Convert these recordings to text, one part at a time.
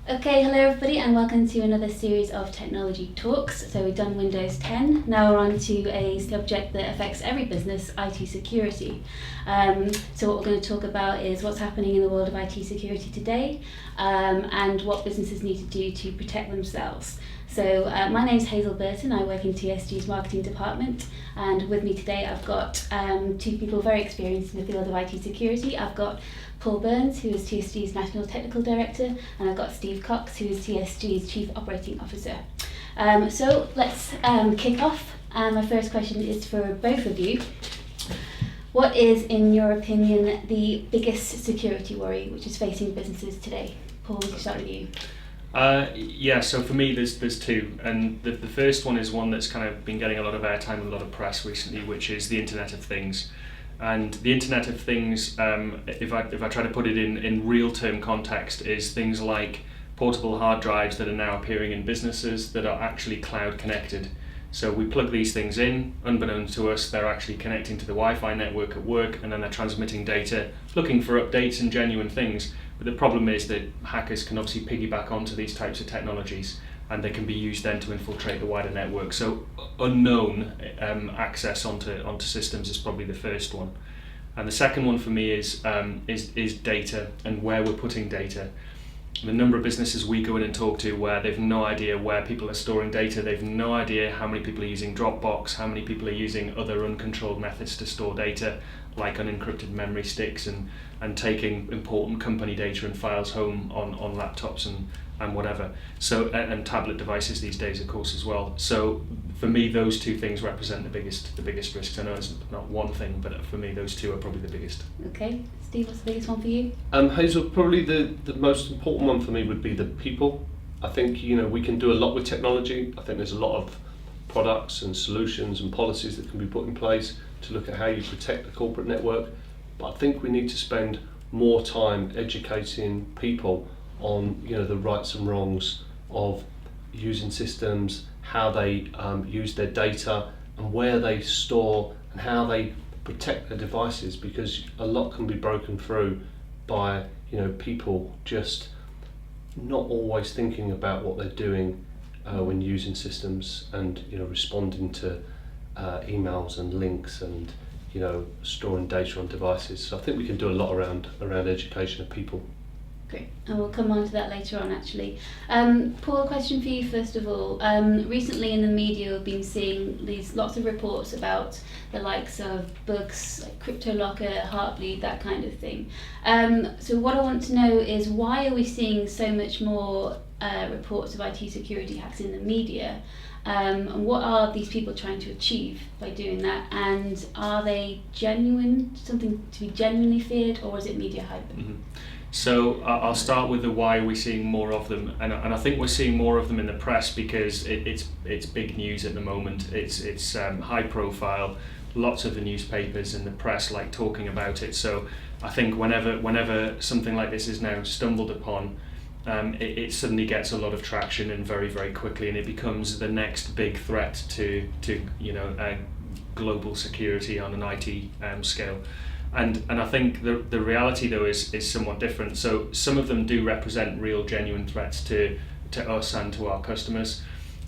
Okay, hello everybody and welcome to another series of technology talks. So we've done Windows 10, now we're on to a subject that affects every business, IT security. So what we're going to talk about is what's happening in the world of IT security today and what businesses need to do to protect themselves. So my name's Hazel Burton, I work in TSG's marketing department, and with me today I've got two people very experienced in the field of IT security. I've got Paul Burns, who is TSG's National Technical Director, and I've got Steve Cox, who is TSG's Chief Operating Officer. So let's kick off. My first question is for both of you. What is, in your opinion, the biggest security worry which is facing businesses today? Paul, we can start with you. So for me there's two, and the first one is one that's kind of been getting a lot of airtime and a lot of press recently, which is the Internet of Things. And the Internet of Things, if I try to put it in real term context, is things like portable hard drives that are now appearing in businesses that are actually cloud connected. So we plug these things in, unbeknownst to us, they're actually connecting to the Wi-Fi network at work, and then they're transmitting data, looking for updates and genuine things. But the problem is that hackers can obviously piggyback onto these types of technologies, and they can be used then to infiltrate the wider network. So unknown access onto systems is probably the first one. And the second one for me is data and where we're putting data. The number of businesses we go in and talk to where they've no idea where people are storing data, they've no idea how many people are using Dropbox, how many people are using other uncontrolled methods to store data, like unencrypted memory sticks and taking important company data and files home on laptops and whatever. So and tablet devices these days, of course, as well. So for me, those two things represent the biggest risks. I know it's not one thing, but for me, those two are probably the biggest. Okay, Steve, what's the biggest one for you? Hazel, probably the most important one for me would be the people. I think we can do a lot with technology. I think there's a lot of products and solutions and policies that can be put in place to look at how you protect the corporate network. But I think we need to spend more time educating people on the rights and wrongs of using systems, how they use their data and where they store and how they protect their devices, because a lot can be broken through by people just not always thinking about what they're doing when using systems and responding to emails and links and storing data on devices. So I think we can do a lot around education of people. Great, and we'll come on to that later on actually. Paul, a question for you first of all. Recently in the media we've been seeing lots of reports about the likes of bugs like CryptoLocker, Heartbleed, that kind of thing. So what I want to know is, why are we seeing so much more reports of IT security hacks in the media? And what are these people trying to achieve by doing that? And are they genuine, something to be genuinely feared, or is it media hype? Mm-hmm. So I'll start with the why we're seeing more of them, and I think we're seeing more of them in the press because it's big news at the moment. It's high profile. Lots of the newspapers and the press like talking about it. So I think whenever something like this is now stumbled upon, it suddenly gets a lot of traction and very, very quickly, and it becomes the next big threat to global security on an IT scale. And I think the reality though is somewhat different. So some of them do represent real genuine threats to us and to our customers.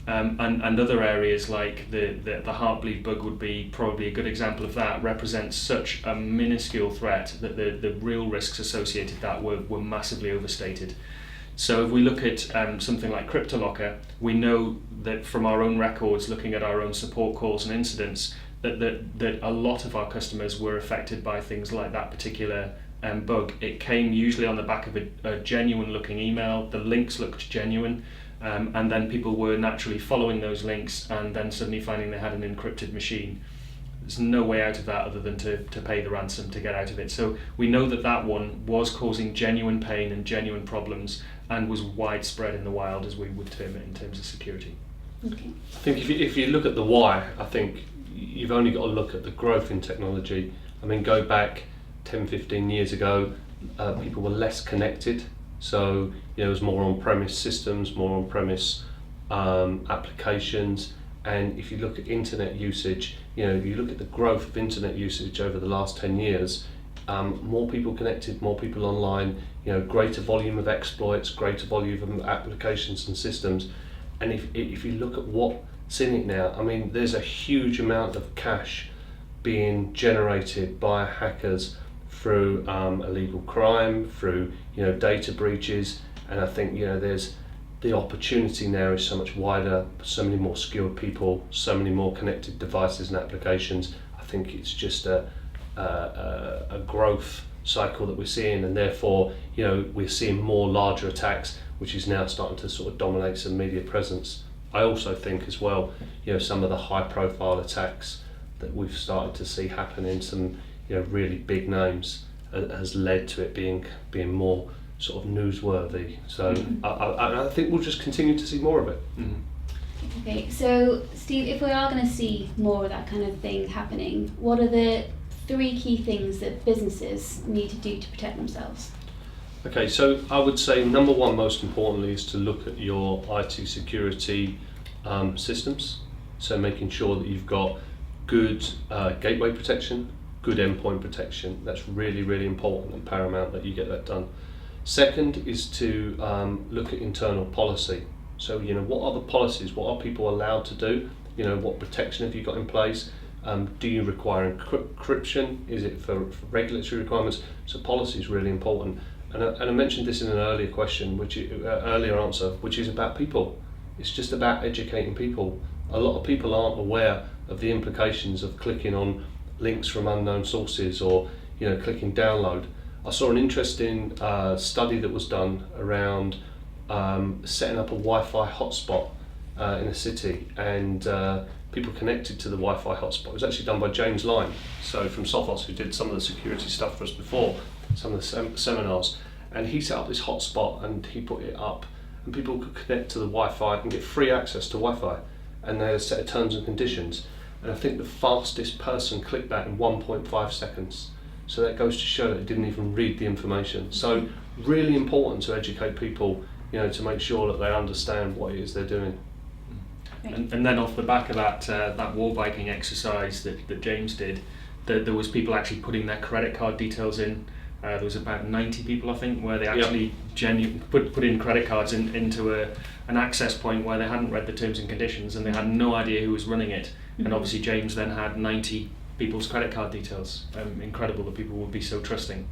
And other areas like the Heartbleed bug would be probably a good example of that, represents such a minuscule threat that the real risks associated with that were massively overstated. So if we look at something like CryptoLocker, we know that from our own records, looking at our own support calls and incidents, that a lot of our customers were affected by things like that particular bug. It came usually on the back of a genuine looking email, the links looked genuine, and then people were naturally following those links and then suddenly finding they had an encrypted machine. There's no way out of that other than to pay the ransom to get out of it. So we know that one was causing genuine pain and genuine problems and was widespread in the wild, as we would term it in terms of security. Okay. I think if you look at the why, I think you've only got to look at the growth in technology. I mean, go back 10, 15 years ago, people were less connected. So it was more on-premise systems, more on-premise applications. And if you look at internet usage, you look at the growth of internet usage over the last 10 years, more people connected, more people online, greater volume of exploits, greater volume of applications and systems. And if you look at what's in it now, I mean, there's a huge amount of cash being generated by hackers through illegal crime, through data breaches, and I think there's the opportunity now is so much wider, so many more skilled people, so many more connected devices and applications. I think it's just a growth cycle that we're seeing, and therefore we're seeing more larger attacks, which is now starting to sort of dominate some media presence. I also think as well, some of the high profile attacks that we've started to see happen in some really big names has led to it being more sort of newsworthy. So I think we'll just continue to see more of it. Okay, so Steve, if we are going to see more of that kind of thing happening, what are the 3 key things that businesses need to do to protect themselves? Okay, so I would say number 1, most importantly, is to look at your IT security systems. So making sure that you've got good gateway protection, good endpoint protection. That's really, really important and paramount that you get that done. Second is to look at internal policy. So what are the policies? What are people allowed to do? What protection have you got in place? Do you require encryption? Is it for regulatory requirements? So policy is really important. And I mentioned this in an earlier question, earlier answer, which is about people. It's just about educating people. A lot of people aren't aware of the implications of clicking on links from unknown sources or clicking download. I saw an interesting study that was done around setting up a Wi-Fi hotspot in a city, and people connected to the Wi-Fi hotspot. It was actually done by James Lyne, so from Sophos, who did some of the security stuff for us before, some of the seminars, and he set up this hotspot and he put it up, and people could connect to the Wi-Fi and get free access to Wi-Fi, and they had a set of terms and conditions, and I think the fastest person clicked that in 1.5 seconds. So that goes to show that it didn't even read the information. So really important to educate people, to make sure that they understand what it is they're doing. And then off the back of that wall Viking exercise that James did, there was people actually putting their credit card details in. There was about 90 people, I think, where they actually put in credit cards into an access point where they hadn't read the terms and conditions, and they had no idea who was running it. And obviously James then had 90 people's credit card details. Incredible that people would be so trusting.